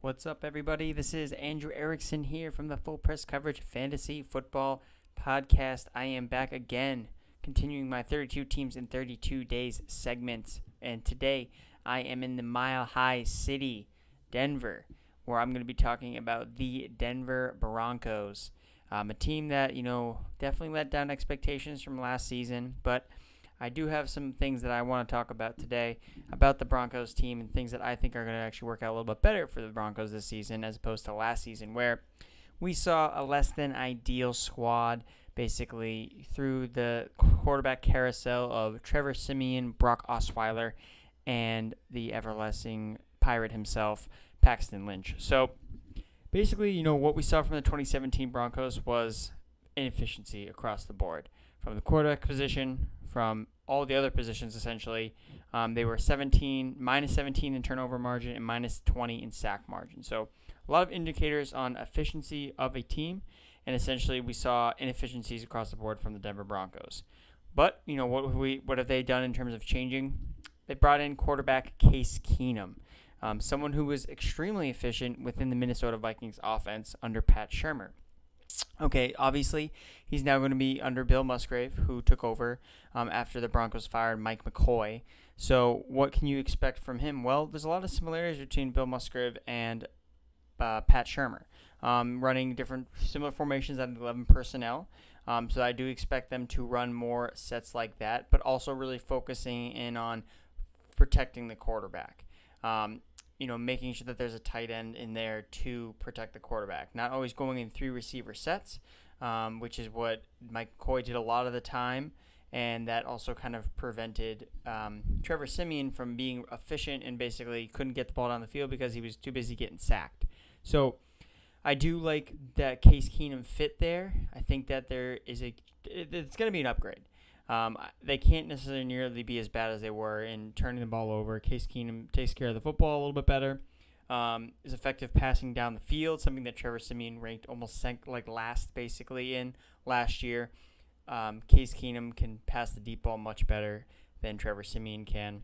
What's up, everybody? This is Andrew Erickson here from the Full Press Coverage Fantasy Football Podcast. I am back again, continuing my 32 teams in 32 days segments. And today, I am in the Mile High City, Denver, where I'm going to be talking about the Denver Broncos. A team that, definitely let down expectations from last season, but I do have some things that I want to talk about today about the Broncos team and things that I think are going to actually work out a little bit better for the Broncos this season as opposed to last season, where we saw a less than ideal squad basically through the quarterback carousel of Trevor Siemian, Brock Osweiler, and the everlasting pirate himself, Paxton Lynch. So basically, what we saw from the 2017 Broncos was inefficiency across the board. From the quarterback position, from all the other positions, essentially, they were minus 17 in turnover margin and minus 20 in sack margin. So a lot of indicators on efficiency of a team, and essentially we saw inefficiencies across the board from the Denver Broncos. But what have they done in terms of changing? They brought in quarterback Case Keenum, someone who was extremely efficient within the Minnesota Vikings offense under Pat Shurmur. Okay, obviously, he's now going to be under Bill Musgrave, who took over after the Broncos fired Mike McCoy. So what can you expect from him? Well, there's a lot of similarities between Bill Musgrave and Pat Shurmur, running different similar formations at 11 personnel. So I do expect them to run more sets like that, but also really focusing in on protecting the quarterback. Making sure that there's a tight end in there to protect the quarterback. Not always going in 3 receiver sets, which is what Mike McCoy did a lot of the time, and that also kind of prevented Trevor Siemian from being efficient and basically couldn't get the ball down the field because he was too busy getting sacked. So I do like that Case Keenum fit there. I think that it's going to be an upgrade. They can't necessarily nearly be as bad as they were in turning the ball over. Case Keenum takes care of the football a little bit better. Is effective passing down the field, something that Trevor Siemian ranked almost last basically in last year. Case Keenum can pass the deep ball much better than Trevor Siemian can.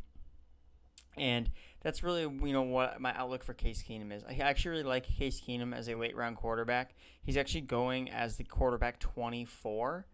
And that's really, what my outlook for Case Keenum is. I actually really like Case Keenum as a late-round quarterback. He's actually going as the quarterback 24.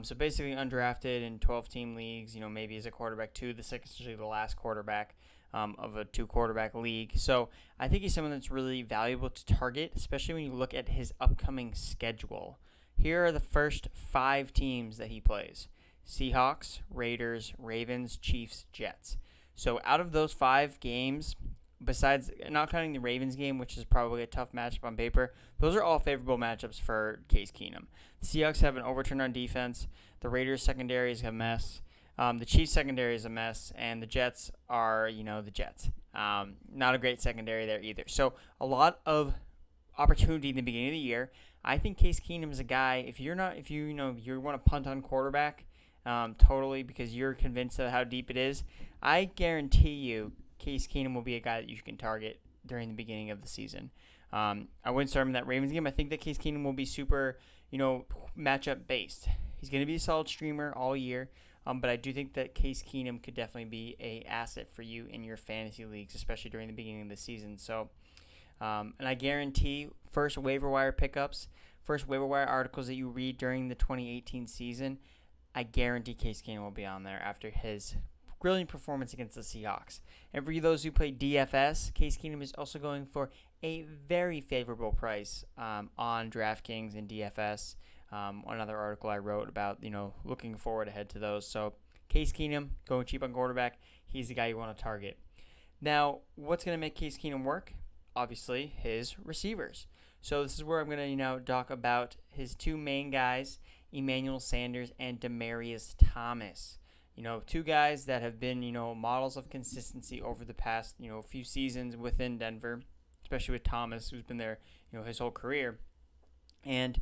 So basically undrafted in 12-team leagues, maybe as a quarterback 2, essentially the last quarterback of a 2-quarterback league. So I think he's someone that's really valuable to target, especially when you look at his upcoming schedule. Here are the first 5 teams that he plays: Seahawks, Raiders, Ravens, Chiefs, Jets. So out of those 5 games, besides not counting the Ravens game, which is probably a tough matchup on paper, those are all favorable matchups for Case Keenum. The Seahawks have an overturn on defense. The Raiders secondary is a mess. The Chiefs secondary is a mess. And the Jets are, the Jets. Not a great secondary there either. So a lot of opportunity in the beginning of the year. I think Case Keenum is a guy, if you want to punt on quarterback totally because you're convinced of how deep it is, I guarantee you Case Keenum will be a guy that you can target during the beginning of the season. I wouldn't start him in that Ravens game. I think that Case Keenum will be super, matchup based. He's going to be a solid streamer all year, but I do think that Case Keenum could definitely be a asset for you in your fantasy leagues, especially during the beginning of the season. So, and I guarantee first waiver wire pickups, first waiver wire articles that you read during the 2018 season, I guarantee Case Keenum will be on there after his brilliant performance against the Seahawks. And for those who play DFS, Case Keenum is also going for a very favorable price on DraftKings and DFS. Another article I wrote about, looking forward ahead to those. So Case Keenum, going cheap on quarterback, he's the guy you want to target. Now, what's going to make Case Keenum work? Obviously, his receivers. So this is where I'm going to talk about his 2 main guys, Emmanuel Sanders and Demaryius Thomas. 2 guys that have been, models of consistency over the past, few seasons within Denver, especially with Thomas, who's been there, his whole career. And,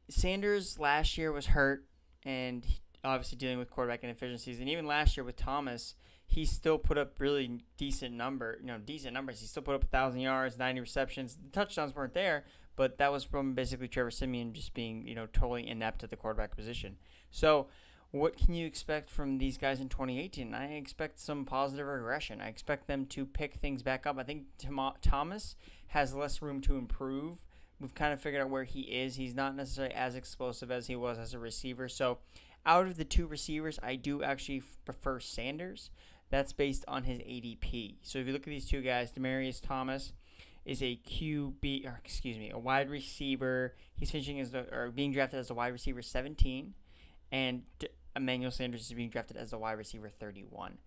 Sanders last year was hurt and obviously dealing with quarterback inefficiencies. And even last year with Thomas, he still put up really decent numbers. He still put up 1,000 yards, 90 receptions. The touchdowns weren't there, but that was from basically Trevor Siemian just being, totally inept at the quarterback position. So what can you expect from these guys in 2018? I expect some positive regression. I expect them to pick things back up. I think Thomas has less room to improve. We've kind of figured out where he is. He's not necessarily as explosive as he was as a receiver. So out of the two receivers, I do actually prefer Sanders. That's based on his ADP. So if you look at these two guys, Demaryius Thomas is a a wide receiver. He's finishing being drafted as a wide receiver 17, and Emmanuel Sanders is being drafted as a wide receiver 31.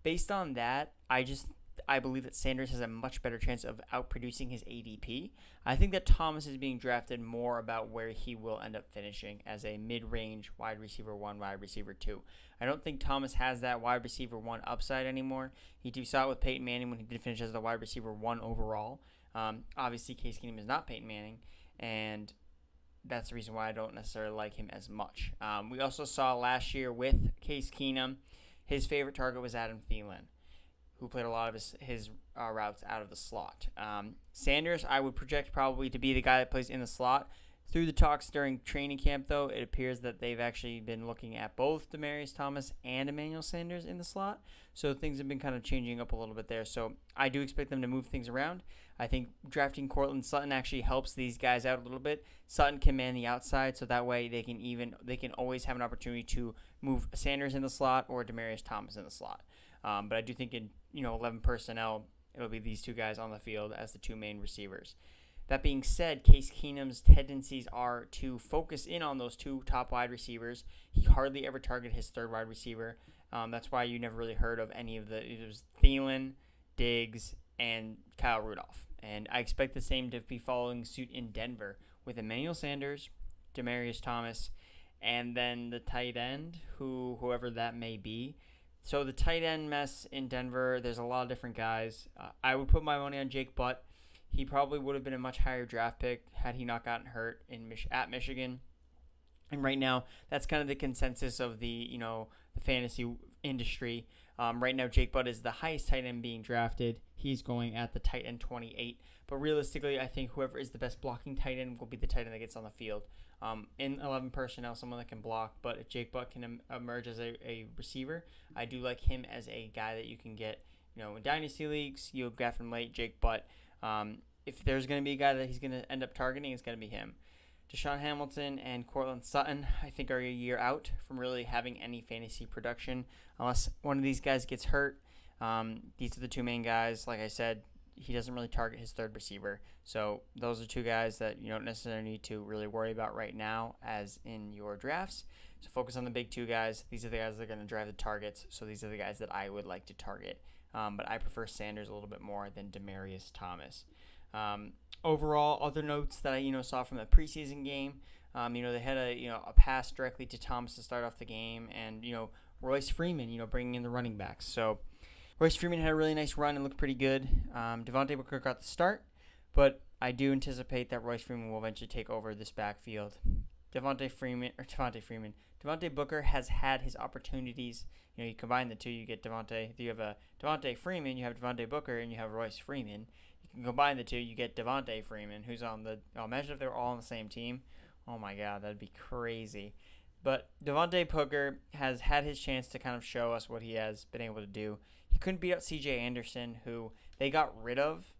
Based on that, I believe that Sanders has a much better chance of outproducing his ADP. I think that Thomas is being drafted more about where he will end up finishing as a mid-range wide receiver 1, wide receiver 2. I don't think Thomas has that wide receiver 1 upside anymore. You saw it with Peyton Manning when he did finish as the wide receiver 1 overall. Obviously, Case Keenum is not Peyton Manning, and that's the reason why I don't necessarily like him as much. We also saw last year with Case Keenum, his favorite target was Adam Thielen, who played a lot of his routes out of the slot. Sanders, I would project probably to be the guy that plays in the slot. Through the talks during training camp, though, it appears that they've actually been looking at both Demaryius Thomas and Emmanuel Sanders in the slot. So things have been kind of changing up a little bit there. So I do expect them to move things around. I think drafting Courtland Sutton actually helps these guys out a little bit. Sutton can man the outside, so that way they can always have an opportunity to move Sanders in the slot or Demaryius Thomas in the slot. But I do think in 11 personnel, it'll be these two guys on the field as the two main receivers. That being said, Case Keenum's tendencies are to focus in on those two top wide receivers. He hardly ever targeted his third wide receiver. That's why you never really heard of any of it was Thielen, Diggs, and Kyle Rudolph. And I expect the same to be following suit in Denver with Emmanuel Sanders, Demaryius Thomas, and then the tight end, whoever that may be. So the tight end mess in Denver, there's a lot of different guys. I would put my money on Jake Butt. He probably would have been a much higher draft pick had he not gotten hurt at Michigan. And right now, that's kind of the consensus of the fantasy industry. Right now, Jake Butt is the highest tight end being drafted. He's going at the tight end 28. But realistically, I think whoever is the best blocking tight end will be the tight end that gets on the field. In 11 personnel, someone that can block. But if Jake Butt can emerge as a receiver, I do like him as a guy that you can get. In dynasty leagues, you'll get from late Jake Butt. If there's going to be a guy that he's going to end up targeting, it's going to be him. Deshaun Hamilton and Courtland Sutton, I think, are a year out from really having any fantasy production unless one of these guys gets hurt. These are the two main guys. Like I said, he doesn't really target his third receiver. So those are two guys that you don't necessarily need to really worry about right now as in your drafts. So focus on the big two guys. These are the guys that are going to drive the targets. So these are the guys that I would like to target. But I prefer Sanders a little bit more than Demaryius Thomas. Overall, other notes that I saw from the preseason game, they had a pass directly to Thomas to start off the game, and Royce Freeman, bringing in the running backs. So Royce Freeman had a really nice run and looked pretty good. Devontae Booker got the start, but I do anticipate that Royce Freeman will eventually take over this backfield. Devontae Booker has had his opportunities. You combine the two, you get Devontae. You have a Devontae Freeman, you have Devontae Booker, and you have Royce Freeman. You can combine the two, you get Devontae Freeman, who's on the. Imagine if they were all on the same team. Oh my God, that'd be crazy. But Devontae Booker has had his chance to kind of show us what he has been able to do. He couldn't beat out C.J. Anderson, who they got rid of.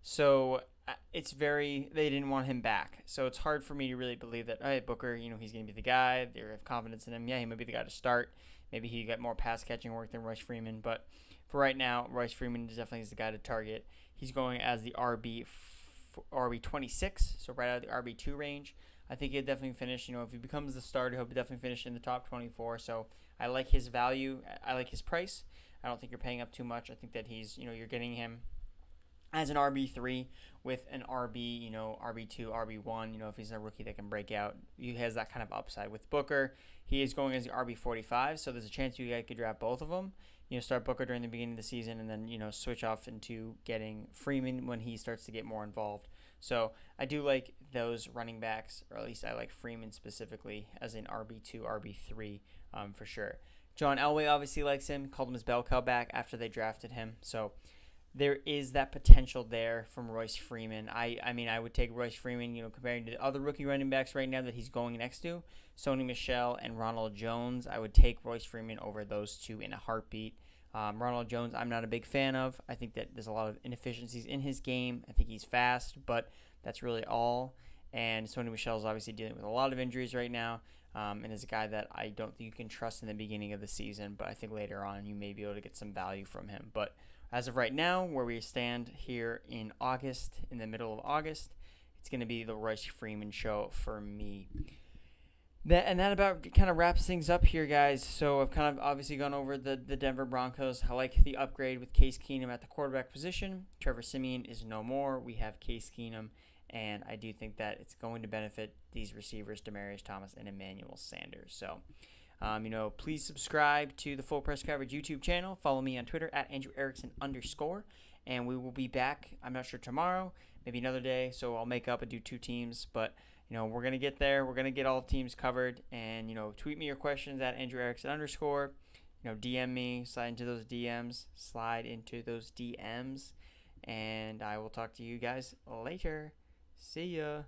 So they didn't want him back. So it's hard for me to really believe that, hey, Booker, he's going to be the guy. They have confidence in him. Yeah, he might be the guy to start. Maybe he got more pass catching work than Royce Freeman. But for right now, Royce Freeman definitely is the guy to target. He's going as the RB 26, so right out of the RB2 range. I think he'll definitely finish. If he becomes the starter, he'll definitely finish in the top 24. So I like his value. I like his price. I don't think you're paying up too much. I think that he's, you're getting him as an RB3 with an RB, RB2, RB1, if he's a rookie that can break out, he has that kind of upside. With Booker, he is going as the RB45, so there's a chance you guys could draft both of them. Start Booker during the beginning of the season and then, switch off into getting Freeman when he starts to get more involved. So I do like those running backs, or at least I like Freeman specifically as an RB2, RB3 for sure. John Elway obviously likes him, called him his bell cow back after they drafted him. So there is that potential there from Royce Freeman. I mean, I would take Royce Freeman, comparing to the other rookie running backs right now that he's going next to, Sony Michel and Ronald Jones. I would take Royce Freeman over those two in a heartbeat. Ronald Jones, I'm not a big fan of. I think that there's a lot of inefficiencies in his game. I think he's fast, but that's really all. And Sony Michel is obviously dealing with a lot of injuries right now, and is a guy that I don't think you can trust in the beginning of the season, but I think later on you may be able to get some value from him. But as of right now, where we stand here in August, in the middle of August, it's going to be the Royce Freeman show for me. That about kind of wraps things up here, guys. So I've kind of obviously gone over the Denver Broncos. I like the upgrade with Case Keenum at the quarterback position. Trevor Siemian is no more. We have Case Keenum, and I do think that it's going to benefit these receivers, Demaryius Thomas and Emmanuel Sanders. So, please subscribe to the Full Press Coverage YouTube channel. Follow me on Twitter at @AndrewErickson_, and we will be back. I'm not sure tomorrow, maybe another day. So I'll make up and do 2 teams, but we're going to get there. We're going to get all teams covered. And, tweet me your questions at @AndrewErickson_. DM me, slide into those DMs. And I will talk to you guys later. See ya.